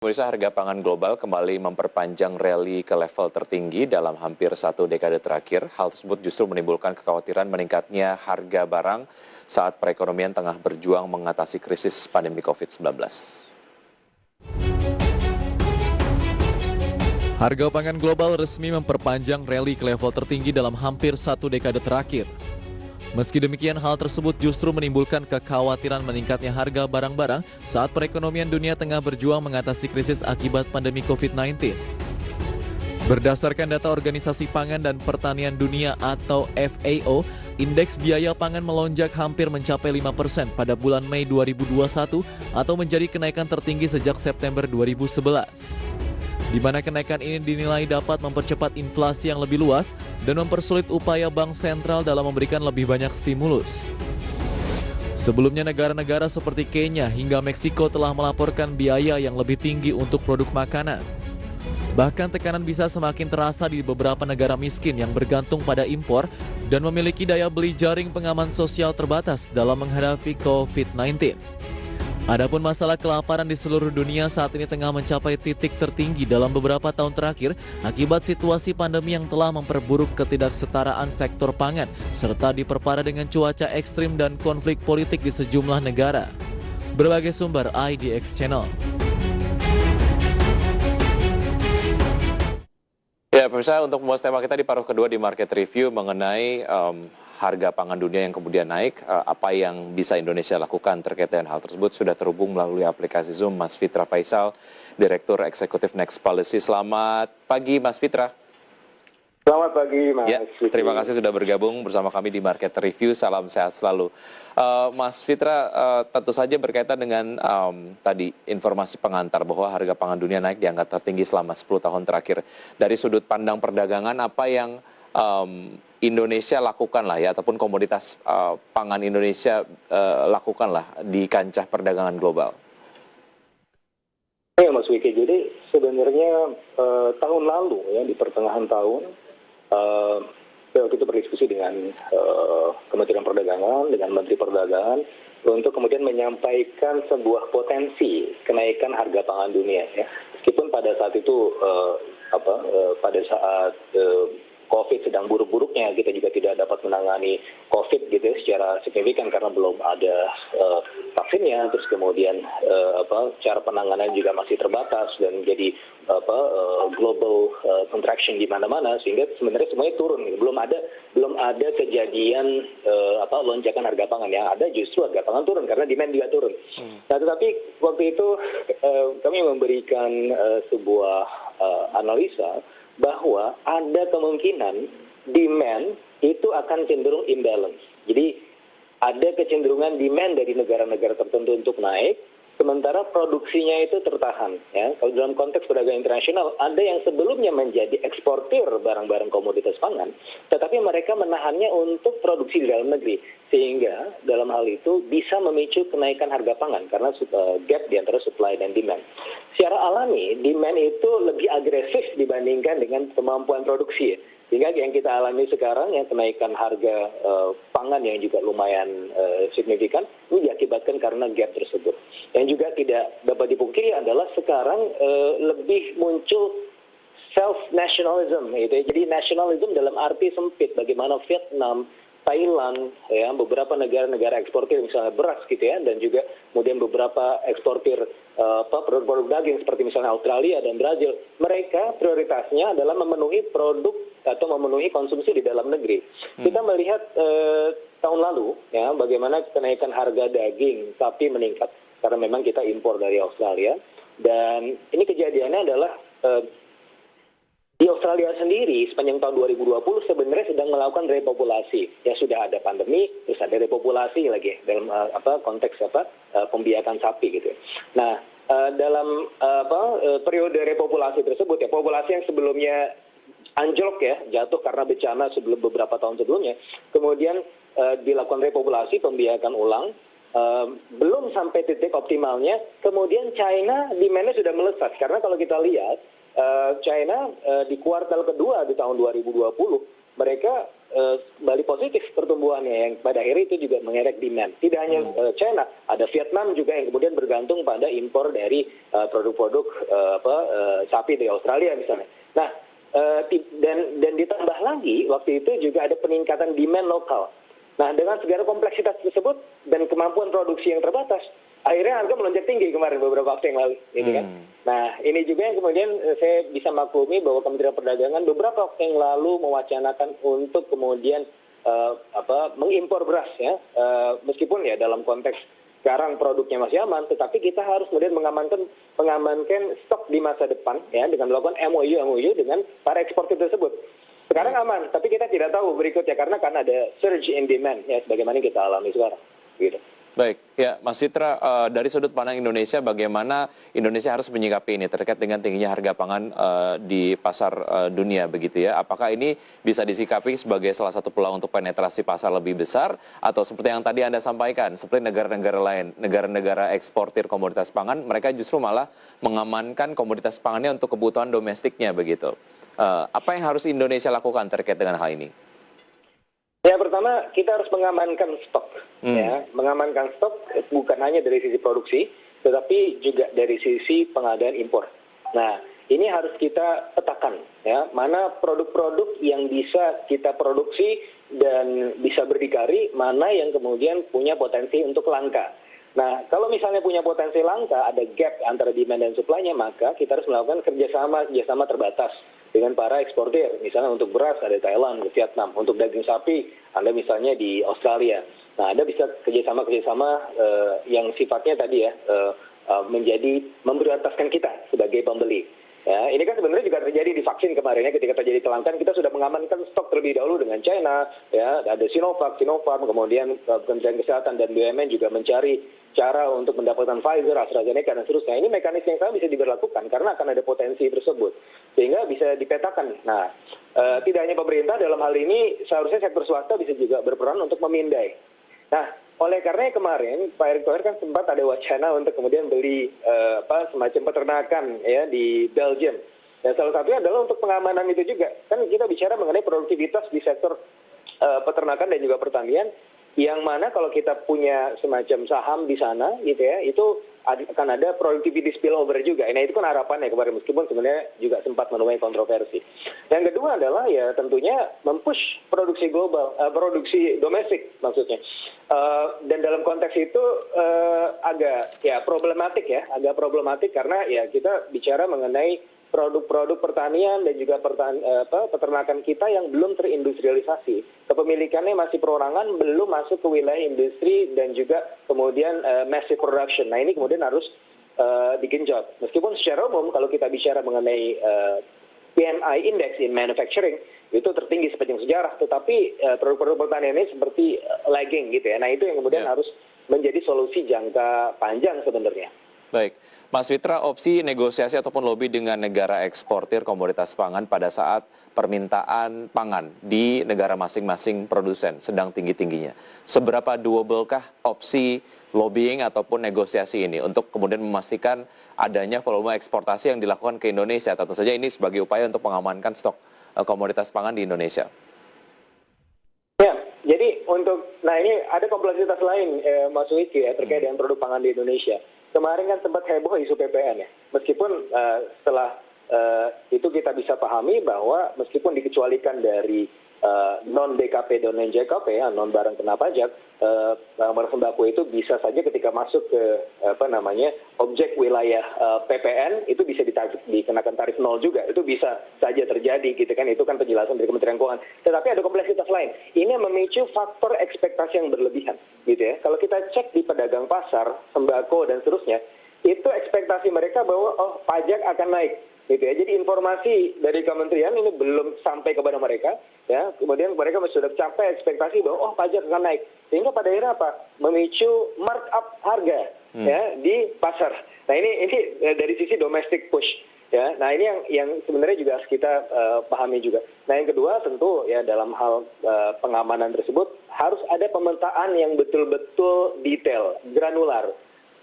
Pemirsa, harga pangan global kembali memperpanjang rally ke level tertinggi dalam hampir 1 dekade terakhir. Hal tersebut justru menimbulkan kekhawatiran meningkatnya harga barang saat perekonomian tengah berjuang mengatasi krisis pandemi COVID-19. Harga pangan global resmi memperpanjang rally ke level tertinggi dalam hampir 1 dekade terakhir. Meski demikian, hal tersebut justru menimbulkan kekhawatiran meningkatnya harga barang-barang saat perekonomian dunia tengah berjuang mengatasi krisis akibat pandemi COVID-19. Berdasarkan data Organisasi Pangan dan Pertanian Dunia atau FAO, indeks biaya pangan melonjak hampir mencapai 5% pada bulan Mei 2021 atau menjadi kenaikan tertinggi sejak September 2011. Di mana kenaikan ini dinilai dapat mempercepat inflasi yang lebih luas dan mempersulit upaya bank sentral dalam memberikan lebih banyak stimulus. Sebelumnya negara-negara seperti Kenya hingga Meksiko telah melaporkan biaya yang lebih tinggi untuk produk makanan. Bahkan tekanan bisa semakin terasa di beberapa negara miskin yang bergantung pada impor dan memiliki daya beli jaring pengaman sosial terbatas dalam menghadapi COVID-19. Adapun masalah kelaparan di seluruh dunia saat ini tengah mencapai titik tertinggi dalam beberapa tahun terakhir akibat situasi pandemi yang telah memperburuk ketidaksetaraan sektor pangan serta diperparah dengan cuaca ekstrim dan konflik politik di sejumlah negara. Berbagai sumber IDX Channel. Ya, pemirsa, untuk membahas tema kita di paruh kedua di Market Review mengenai harga pangan dunia yang kemudian naik, apa yang bisa Indonesia lakukan terkait dengan hal tersebut, sudah terhubung melalui aplikasi Zoom Mas Fitra Faisal, Direktur Eksekutif Next Policy. Selamat pagi, Mas Fitra. Selamat pagi, Mas. Ya, terima kasih sudah bergabung bersama kami di Market Review. Salam sehat selalu. Mas Fitra, tentu saja berkaitan dengan tadi informasi pengantar bahwa harga pangan dunia naik di angka tertinggi selama 10 tahun terakhir. Dari sudut pandang perdagangan, apa yang Indonesia lakukanlah ya, ataupun komoditas pangan Indonesia lakukanlah di kancah perdagangan global? Ya, Mas Wiki, jadi sebenarnya tahun lalu ya, di pertengahan tahun, waktu itu berdiskusi dengan Kementerian Perdagangan, dengan Menteri Perdagangan, untuk kemudian menyampaikan sebuah potensi kenaikan harga pangan dunia. Ya. Meskipun pada saat itu, pada saat COVID sedang buruk-buruknya, kita juga tidak dapat menangani COVID gitu ya, secara signifikan karena belum ada vaksinnya, terus kemudian cara penanganan juga masih terbatas dan jadi global contraction di mana-mana, sehingga sebenarnya semuanya turun. Belum ada kejadian lonjakan harga pangan. Yang ada justru harga pangan turun karena demand juga turun. Nah, tetapi waktu itu kami memberikan sebuah analisa bahwa ada kemungkinan demand itu akan cenderung imbalance. Jadi ada kecenderungan demand dari negara-negara tertentu untuk naik, sementara produksinya itu tertahan. Ya. Kalau dalam konteks perdagangan internasional, ada yang sebelumnya menjadi eksportir barang-barang komoditas pangan, tetapi mereka menahannya untuk produksi di dalam negeri. Sehingga dalam hal itu bisa memicu kenaikan harga pangan karena gap di antara supply dan demand. Secara alami, demand itu lebih agresif dibandingkan dengan kemampuan produksi. Ya. Sehingga yang kita alami sekarang, yang kenaikan harga pangan yang juga lumayan signifikan, ini diakibatkan karena gap tersebut. Yang juga tidak dapat dipungkiri adalah sekarang lebih muncul self-nationalism. Gitu ya. Jadi nationalism dalam arti sempit, bagaimana Vietnam, Thailand, ya, beberapa negara-negara eksportir misalnya beras gitu ya, dan juga kemudian beberapa eksportir produk-produk daging seperti misalnya Australia dan Brazil, mereka prioritasnya adalah memenuhi produk atau memenuhi konsumsi di dalam negeri. Kita melihat tahun lalu ya, bagaimana kenaikan harga daging sapi meningkat karena memang kita impor dari Australia, dan ini kejadiannya adalah di Australia sendiri sepanjang tahun 2020 sebenarnya sedang melakukan repopulasi. Ya, sudah ada pandemi, terus ada repopulasi lagi dalam konteks pembiakan sapi gitu. Nah, dalam periode repopulasi tersebut ya, populasi yang sebelumnya anjlok ya, jatuh karena bencana sebelum beberapa tahun sebelumnya, kemudian dilakukan repopulasi, pembiakan ulang, belum sampai titik optimalnya, kemudian China demand-nya sudah melesat. Karena kalau kita lihat China di kuartal kedua di tahun 2020 mereka kembali positif pertumbuhannya yang pada akhirnya itu juga mengerek demand. Tidak hanya China, ada Vietnam juga yang kemudian bergantung pada impor dari produk-produk sapi dari Australia misalnya. Nah, dan ditambah lagi waktu itu juga ada peningkatan demand lokal. Nah, dengan segala kompleksitas tersebut dan kemampuan produksi yang terbatas, akhirnya harga melonjak tinggi kemarin beberapa waktu yang lalu, gitu kan. Nah, ini juga yang kemudian saya bisa maklumi bahwa Kementerian Perdagangan beberapa waktu yang lalu mewacanakan untuk kemudian mengimpor beras ya, meskipun ya dalam konteks sekarang produknya masih aman, tetapi kita harus kemudian mengamankan stok di masa depan ya dengan melakukan MOU dengan para eksportir tersebut. Sekarang aman, tapi kita tidak tahu berikutnya karena kan ada surge in demand ya sebagaimana kita alami sekarang. Gitu. Baik, ya Mas Fitra, dari sudut pandang Indonesia, bagaimana Indonesia harus menyikapi ini terkait dengan tingginya harga pangan di pasar dunia begitu ya? Apakah ini bisa disikapi sebagai salah satu peluang untuk penetrasi pasar lebih besar, atau seperti yang tadi Anda sampaikan, seperti negara-negara lain, negara-negara eksportir komoditas pangan, mereka justru malah mengamankan komoditas pangannya untuk kebutuhan domestiknya begitu? Apa yang harus Indonesia lakukan terkait dengan hal ini? Ya, pertama kita harus mengamankan stok. Ya, mengamankan stok bukan hanya dari sisi produksi, tetapi juga dari sisi pengadaan impor. Nah, ini harus kita petakan, ya, mana produk-produk yang bisa kita produksi dan bisa berdikari, mana yang kemudian punya potensi untuk langka. Nah, kalau misalnya punya potensi langka, ada gap antara demand dan supply-nya, maka kita harus melakukan kerjasama terbatas dengan para eksportir. Misalnya untuk beras ada Thailand, Vietnam. Untuk daging sapi, Anda misalnya di Australia. Nah, Anda bisa kerjasama yang sifatnya tadi ya, menjadi memprioritaskan kita sebagai pembeli. Ya, ini kan sebenarnya juga terjadi di vaksin kemarin ya, ketika terjadi kelangkaan kita sudah mengamankan stok terlebih dahulu dengan China, ya, ada Sinovac, Sinopharm, kemudian Kementerian Kesehatan dan BUMN juga mencari cara untuk mendapatkan Pfizer, AstraZeneca dan seterusnya. Ini mekanisme yang sama bisa diberlakukan karena akan ada potensi tersebut sehingga bisa dipetakan. Nah, tidak hanya pemerintah dalam hal ini, seharusnya sektor swasta bisa juga berperan untuk memindai. Nah, oleh karena kemarin Pak Erick Thohir kan sempat ada wacana untuk kemudian beli semacam peternakan ya di Belgium. Dan salah satunya adalah untuk pengamanan itu juga. Kan kita bicara mengenai produktivitas di sektor peternakan dan juga pertanian, yang mana kalau kita punya semacam saham di sana gitu ya, itu akan ada productivity spillover juga. Nah, itu kan harapannya kemarin, meskipun sebenarnya juga sempat menuai kontroversi. Yang kedua adalah ya tentunya mempush produksi global, produksi domestik maksudnya. Dan dalam konteks itu agak problematik karena ya kita bicara mengenai produk-produk pertanian dan juga peternakan kita yang belum terindustrialisasi. Kepemilikannya masih perorangan, belum masuk ke wilayah industri dan juga kemudian massive production. Nah, ini kemudian harus digenjot. Meskipun secara umum kalau kita bicara mengenai PMI Index in Manufacturing itu tertinggi sepanjang sejarah, tetapi produk-produk pertanian ini seperti lagging gitu ya. Nah, itu yang kemudian harus menjadi solusi jangka panjang sebenarnya. Baik, Mas Fitra, opsi negosiasi ataupun lobby dengan negara eksportir komoditas pangan pada saat permintaan pangan di negara masing-masing produsen sedang tinggi-tingginya. Seberapa doable-kah opsi lobbying ataupun negosiasi ini untuk kemudian memastikan adanya volume eksportasi yang dilakukan ke Indonesia? Tentu saja ini sebagai upaya untuk mengamankan stok komoditas pangan di Indonesia. Ya, jadi nah ini ada kompleksitas lain Mas Wiki ya, terkait dengan produk pangan di Indonesia. Kemarin kan sempat heboh isu PPN ya, meskipun setelah itu kita bisa pahami bahwa meskipun dikecualikan dari non-BKP dan non-JKP, ya, non-barang kena pajak, barang sembako itu bisa saja ketika masuk ke objek wilayah PPN itu bisa dikenakan tarif nol juga, itu bisa saja terjadi gitu kan, itu kan penjelasan dari Kementerian Keuangan. Tetapi ada kompleksitas lain, ini memicu faktor ekspektasi yang berlebihan gitu ya. Kalau kita cek di pedagang pasar, sembako dan seterusnya, itu ekspektasi mereka bahwa pajak akan naik gitu ya. Jadi informasi dari kementerian ini belum sampai kepada mereka ya. Kemudian mereka sudah capai ekspektasi bahwa pajak akan naik. Sehingga pada akhirnya apa? Memicu markup harga ya di pasar. Nah, ini dari sisi domestic push ya. Nah, ini yang sebenarnya juga harus kita pahami juga. Nah, yang kedua tentu ya dalam hal pengamanan tersebut harus ada pemetaan yang betul-betul detail, granular.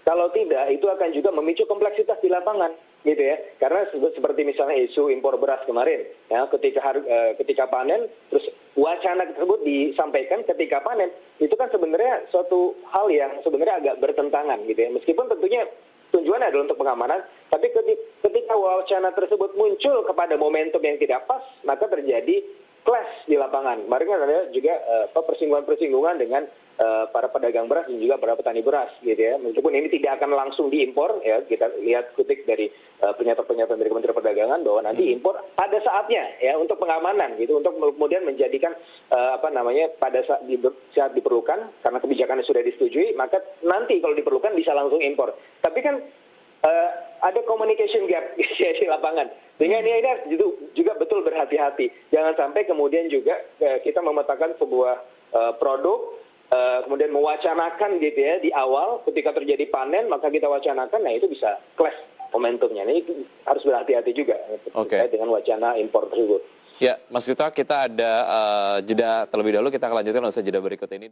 Kalau tidak, itu akan juga memicu kompleksitas di lapangan, gitu ya. Karena seperti misalnya isu impor beras kemarin, ya, ketika panen, terus wacana tersebut disampaikan ketika panen, itu kan sebenarnya suatu hal yang sebenarnya agak bertentangan gitu ya. Meskipun tentunya tujuannya adalah untuk pengamanan, tapi ketika wacana tersebut muncul kepada momentum yang tidak pas, maka terjadi clash di lapangan. Kemarin kan ada juga persinggungan-persinggungan dengan para pedagang beras dan juga para petani beras gitu ya. Meskipun ini tidak akan langsung diimpor ya, kita lihat kutip dari pernyataan-pernyataan dari Kementerian Perdagangan bahwa nanti impor pada saatnya ya untuk pengamanan gitu, untuk kemudian menjadikan pada saat diperlukan karena kebijakannya sudah disetujui, maka nanti kalau diperlukan bisa langsung impor. Tapi kan ada communication gap di lapangan. Sehingga ini harus juga betul berhati-hati. Jangan sampai kemudian juga kita memetakan sebuah produk, kemudian mewacanakan gitu ya di awal, ketika terjadi panen maka kita wacanakan, nah itu bisa clash momentumnya. Ini harus berhati-hati juga terkait dengan wacana impor tersebut. Ya, Mas Fitra, kita ada jeda terlebih dahulu, kita akan lanjutkan usai jeda berikut ini.